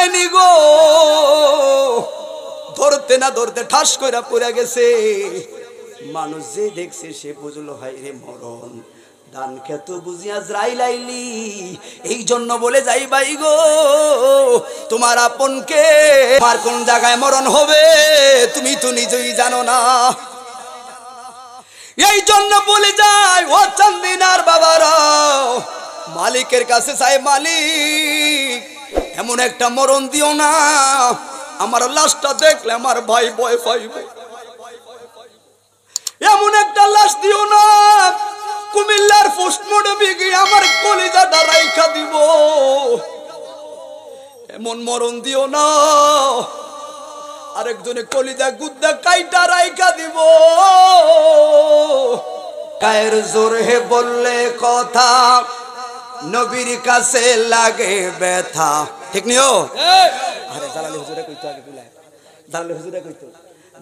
পায়নি গো, ধরতে না ধরতে ঠাস কইরা পড়ে গেছে। মানুষ যে দেখছে সে বুঝলো হায় রে মরণ, ধান খেত বুঝি আজরাইল আইলি। এই জন্য বলে যাই ভাই গো, তোমার আপনকে আর কোন জায়গায় মরণ হবে তুমি তো নিজেই জানো না। এই জন্য বলে যাই ও চান্দিনার বাবারা, মালিকের কাছে চাই মালিক এমন একটা মরণ দিও না আমার লাশটা দেখলে আমার ভাই ভয় পাইবে। এমন একটা লাশ দিও না কুমিল্লার পোস্টমর্টমে গিয়ে আমার কলিজাটা রাইখা দিব। এমন মরণ দিও না আরেকজনে কলিজা গুদ্দা কাইটা রাইখা দিব। গায়ের জোরে বললে কথা নবীর কাছে লাগে ব্যথা, ঠিক নিও। আরে জালালি হুজুরে কইতো আগে বুলাই, জালালি হুজুরে কইতো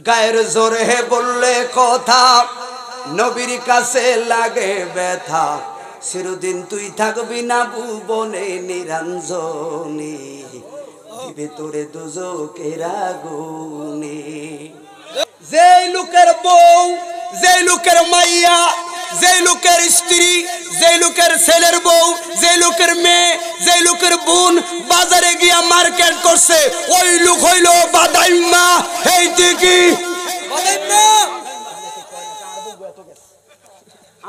গায়ের জোরে বললে কথা নবীর কাছে লাগে ব্যথা। চিরদিন তুই থাকবি না ভুবনে নিরঞ্জনী, দিবে তোরে দুজকের আগুনে। যেই লোকের বউ, যেই লোকের মাইয়া, যেই লোকের স্ত্রী, যেই লোকের ছেলের বউ, যেই লোকের মেয়ে, যেই লোকের বোন বাজারে গিয়া মার্কেট করছে ওই লোক হইল বাদাইম্মা। এই দিকে বাদাইম্মা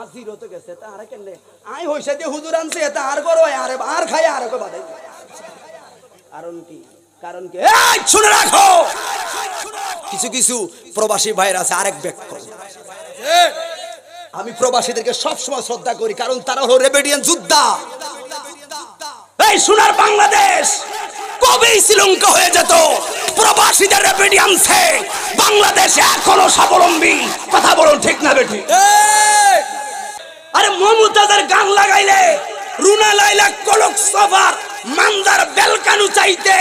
আজির হতে গেছে তার কেনে আই হইছে যে হুজুর আনছে তার করো আরে আর খায় আর কো বাদাই। কারণ কি? কারণ কি? এই শুনে রাখো, কিছু কিছু প্রবাসী ভাইরা আছে আরেক ব্যাখ্যা। আমি প্রবাসীদেরকে সব সময় শ্রদ্ধা করি কারণ তারা হলো রেবেডিয়ান যোদ্ধা। এই সোনার বাংলাদেশ কবেই শ্রীলঙ্কা হয়ে যেত প্রবাসীদের রেবেডিয়ানসে। বাংলাদেশ এখনো স্বাবলম্বী, কথা বলুন ঠিক না বেঠি? আরে মমতাজের গান লাগাইলে রুনা লাইলা কলক সফার মান্দার বেলকানু চাইতে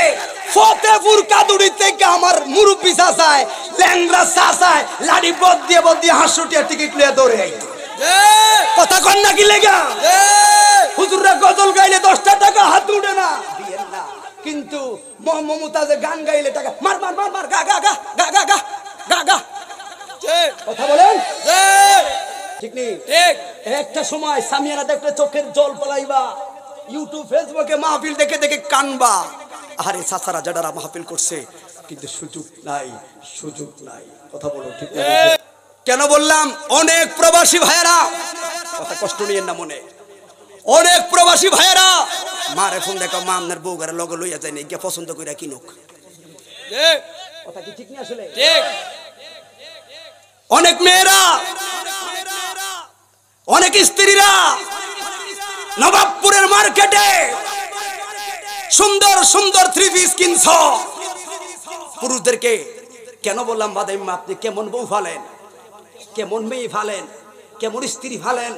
ফতেপুর কাদুড়ি থেকে আমার মুরব্বি চাচায় ল্যাংরা চাচায় লাড়ি বদ দিয়ে হাসুটিয়া টিকিট লিয়ে দৌড়ে আইতো। কথা কন নাকি লেগা? হুজুররা গজল গাইলে 10 টাকা হাত উঠে না দিয়েন না, কিন্তু মমতাজে গান গাইলে টাকা মার মার মার মার গা গা গা গা গা গা গা গা। কথা বলেন ঠিক নেই? ঠিক। একটা সময় সামিয়ানা দেখলে চোখের জল পলাইবা, ইউটিউব ফেসবুকে মাহফিল দেখে দেখে কানবা। আরে চাচারা যারা মাহফিল করছে কিন্তু সুযোগ নাই, সুযোগ নাই। কথা বলো ঠিক না? কেন বললাম? অনেক প্রবাসী ভাইয়েরা, কথা কষ্ট নিয়েন না মনে, অনেক প্রবাসী ভাইয়েরা মারে ফোন দেখো মা আপনার বউ ঘরে লগে লইয়া যায় না গিয়ে পছন্দ কইরা কিনুক। কথা কি ঠিক না? আসলে ঠিক। অনেক মেয়েরা, অনেক স্ত্রীরা নবাবপুরের মার্কেটে সুন্দর সুন্দর 3 পিস কিনছ। পুরুষদেরকে কেন বললাম বাদাইম্মা আপনি কেমন বউ ফালেন, কেমন মেয়ে ফালেন, কেমন স্ত্রী ফালেন,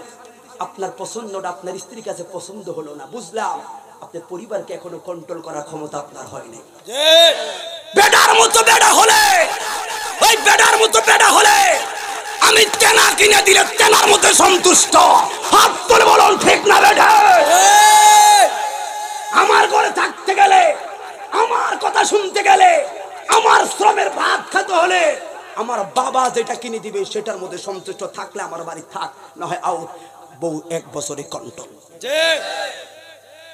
আপনার পছন্দটা আপনার স্ত্রীর কাছে পছন্দ হলো না, বুঝলাম আপনার পরিবারকে এখনো কন্ট্রোল করার ক্ষমতা আপনার হয়নি। বেটার মতো বেটা হলে, ওই বেটার মতো বেটা হলে আমি তেনা কিনে দিলে তেনার মতো সন্তুষ্ট। হাত তুলে বলুন ঠিক না বেটা? আমার ঘরে থাকতে গেলে, আমার কথা শুনতে গেলে, আমার শ্রমের ভাত খেতে হলে আমার বাবা যেটা কিনে দিবে সেটার মধ্যে সন্তুষ্ট থাকলে আমার বাড়ি থাক, না হয় আউট। বউ 1 বছরে কন্ট্রোল।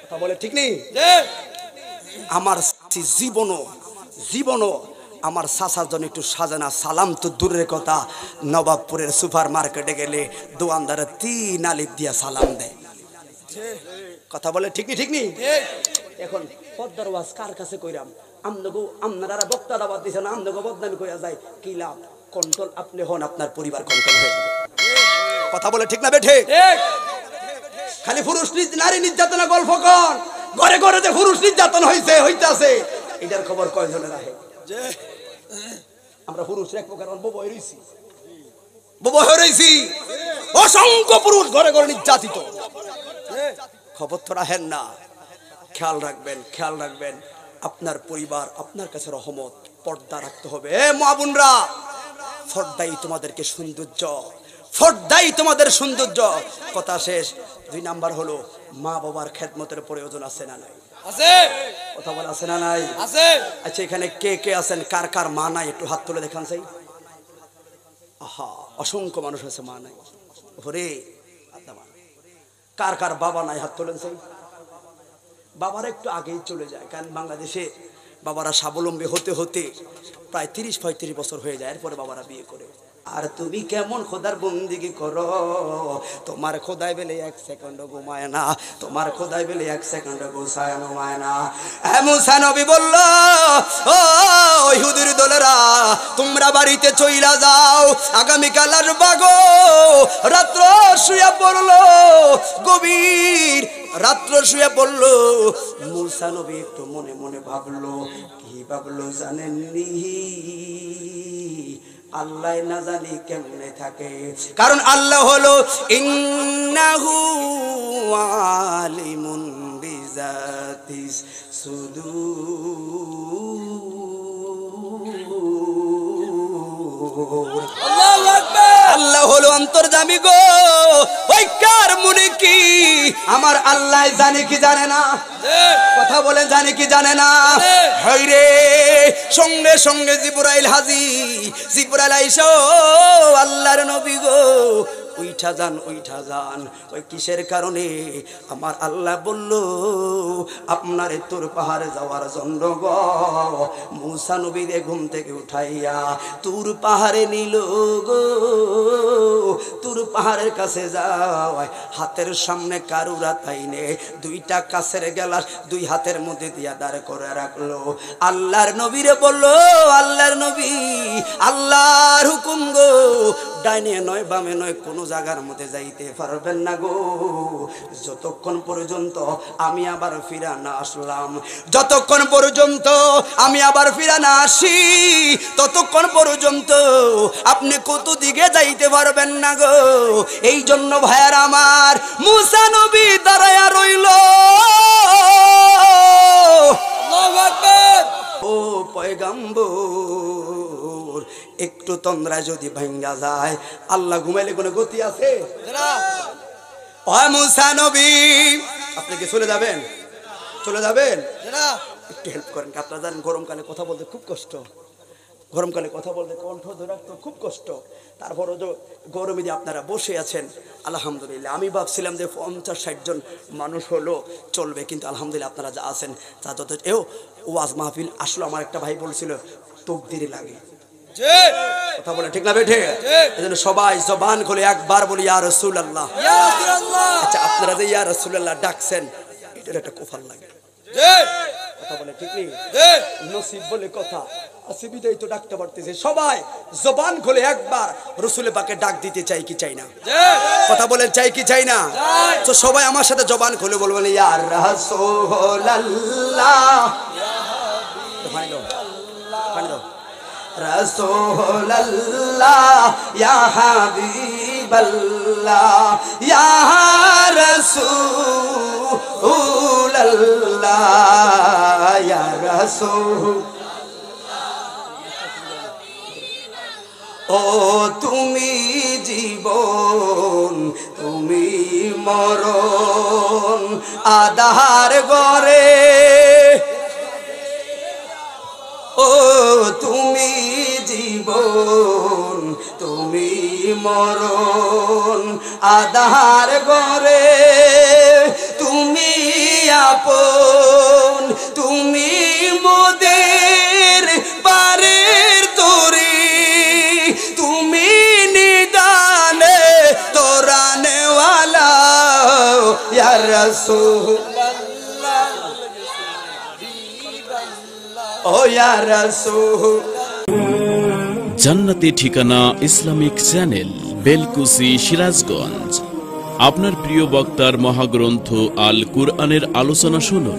কথা বলে ঠিক নেই? আমার জীবনও আমার চাচার জন্য একটু সাজানা সালাম তো দূরের কথা, নবাবপুরের সুপার মার্কেটে গেলে দোকানদারে 3 আলিফ দিয়া সালাম দেয়। কথা বলে ঠিক নি? ঠিক নি? এখন পদ্মার ওয়াজ কার কাছে কইরাম? আপনারা বক্তা দাবাত দিছেন, আমনগো বদনামি কইয়া যায়, কি লাভ? কন্ট্রোল আপনি হন, আপনার পরিবার কন্ট্রোল হয়ে যাবে। কথা বলে ঠিক না বেঠে? খালি পুরুষ নারী নির্যাতনা গল্প কর, ঘরে ঘরে যে পুরুষ নির্যাতন হইতাছে এটার খবর কয়জনে রাখে? আমরা পুরুষ এক প্রকার বোবা হয়ে রয়েছি, অসংখ্য পুরুষ ঘরে ঘরে নির্যাতিত। খবর তো রাখেন না। খেয়াল রাখবেন, খেয়াল রাখবেন। আপনার পরিবার আপনার কাছে রহমত, পর্দা রাখতে হবে। মা বোনরা, পর্দাই তোমাদেরকে সৌন্দর্য, পর্দাই তোমাদের সৌন্দর্য। কথা শেষ। 2 নাম্বার হলো মা বাবার খেদমতের প্রয়োজন আছে না নাই? আছে। কথা বলা আছে না নাই? আছে। আচ্ছা, এখানে কে কে আছেন কার কার মা নাই একটু হাত তুলে দেখান চাই। আহা, অসংখ্য মানুষ আছে মা নাই। ওরে কার কার বাবা নাই হাত তোলেন চাই। বাবারা একটু আগেই চলে যায়, কারণ বাংলাদেশে বাবারা স্বাবলম্বী হতে হতে প্রায় 30-35 বছর হয়ে যায়, এরপরে বাবারা বিয়ে করে। আর তুমি কেমন খোদার বন্দিগি করো, তোমার খোদাই বেলে 1 সেকেন্ড ঘুমায় না, তোমার খোদাই বেলে 1 সেকেন্ড ঘুমায় না। মুসা নবী বলল, ও ইহুদির দলেরা, তোমরা বাড়িতে চইলা যাও, আগামীকাল আসবা গো। রাত্র শুয়ে পড়লো, গভীর রাত্র শুয়ে পড়লো। মুসা নবী একটু মনে মনে ভাবলো, কি ভাবলো জানেননি? আল্লাহ না জানি কেমনে থাকে, কারণ আল্লাহ হলো ইন্নাহু আলিমুন বিজাতিস সুদূর। আল্লাহু আকবার। আল্লাহ হলো অন্তর্যামী গো। ওই কার মনে কি আমার আল্লাহ জানে কি জানে না? কথা বলে জানে কি জানে না? হায়রে, সঙ্গে সঙ্গে জিবরাইল হাজির। জিবরাইল আইসো, আল্লাহর নবী গো উইঠা যান, উইঠা যান। ওই কিসের কারণে? আমার আল্লাহ বলল আপনার তোর পাহাড়ে যাওয়ার জন্য গো। মুসা নবীরে ঘুম থেকে উঠাইয়া তুর পাহাড়ে নিল গো। তুর পাহাড়ের কাছে যাওয়ায় হাতের সামনে কারুরা তাইনে 2টা কাছের গ্লাস 2 হাতের মধ্যে দিয়া দাঁড় করে রাখলো। আল্লাহর নবীরে বলল, আল্লাহর নবী, আল্লাহর হুকুম গো, ডাইনে নয় বামে নয় কোনো জায়গার মধ্যে যাইতে পারবেন না গো, যতক্ষণ পর্যন্ত আমি আবার ফিরা না আসলাম। যতক্ষণ পর্যন্ত আমি আবার ফিরা না আসি, ততক্ষণ পর্যন্ত আপনি কত দিকে যাইতে পারবেন না গো। এই জন্য ভাইয়ার আমার, মুসা নবী দাঁড়ায়া রইল। আল্লাহু আকবার। ও পয়গম্বর, একটু তন্দ্রা যদি ভাঙ্গা যায়, আল্লাহ ঘুমাইলে কোনো গতি আছে? ও মুসা নবী, আপনি কি চলে যাবেন? চলে যাবেন? একটু হেল্প করেন। আপনারা জানেন গরমকালে কথা বলতে খুব কষ্ট, গরমকালে কথা বলতে কণ্ঠ ধরে রাখতে খুব কষ্ট। তারপরও যে গরমে দিয়ে আপনারা বসে আছেন, আলহামদুলিল্লাহ। আমি ভাবছিলাম যে 50-60 জন মানুষ হলো চলবে, কিন্তু আলহামদুলিল্লাহ আপনারা যা আছেন তা যত। ওয়াজ মাহফিল আসলে আমার একটা ভাই বলছিল তকদিরে লাগে। কথা বলে ঠিক না বেঠে? এজন্য সবাই জবান খুলে একবার বলি ইয়া রাসূলুল্লাহ। আচ্ছা, আপনারা যে ইয়া রাসূলুল্লাহ ডাকছেন, এটার একটা কুফার লাগে। কথা বলে ঠিক নেই? নসিব বলে কথা আছে, বিদায় তো ডাকতে পারতেছে। সবাই জবান খুলে একবার রাসূলের পাকে ডাক দিতে চাই কি চাই না? কথা বলেন চাই কি চাই না? তো সবাই আমার সাথে জবান খুলে বলবেন ইয়া রাসূলুল্লাহ, রাসূলুল্লাহ, ইয়া হাবিবাল্লাহ, ইয়া রাসূলুল্লাহ, ইয়া রাসূল। ও তুমি জীবন, তুমি মরণ, আধার ঘরে। ও তুমি জীবন, তুমি মরণ, আধার ঘরে। তুমি আপন, তুমি মোদের পারের তরি, তুমি নিদানে তোরানেওয়ালা, ইয়া রাসূলুল্লাহ, ও ইয়া রাসূল। জান্নাতি ঠিকানা ইসলামিক চ্যানেল, বেলকুচি, সিরাজগঞ্জ। আপনার প্রিয় বক্তার মহাগ্রন্থ আল কুরআনের আলোচনা শুনুন।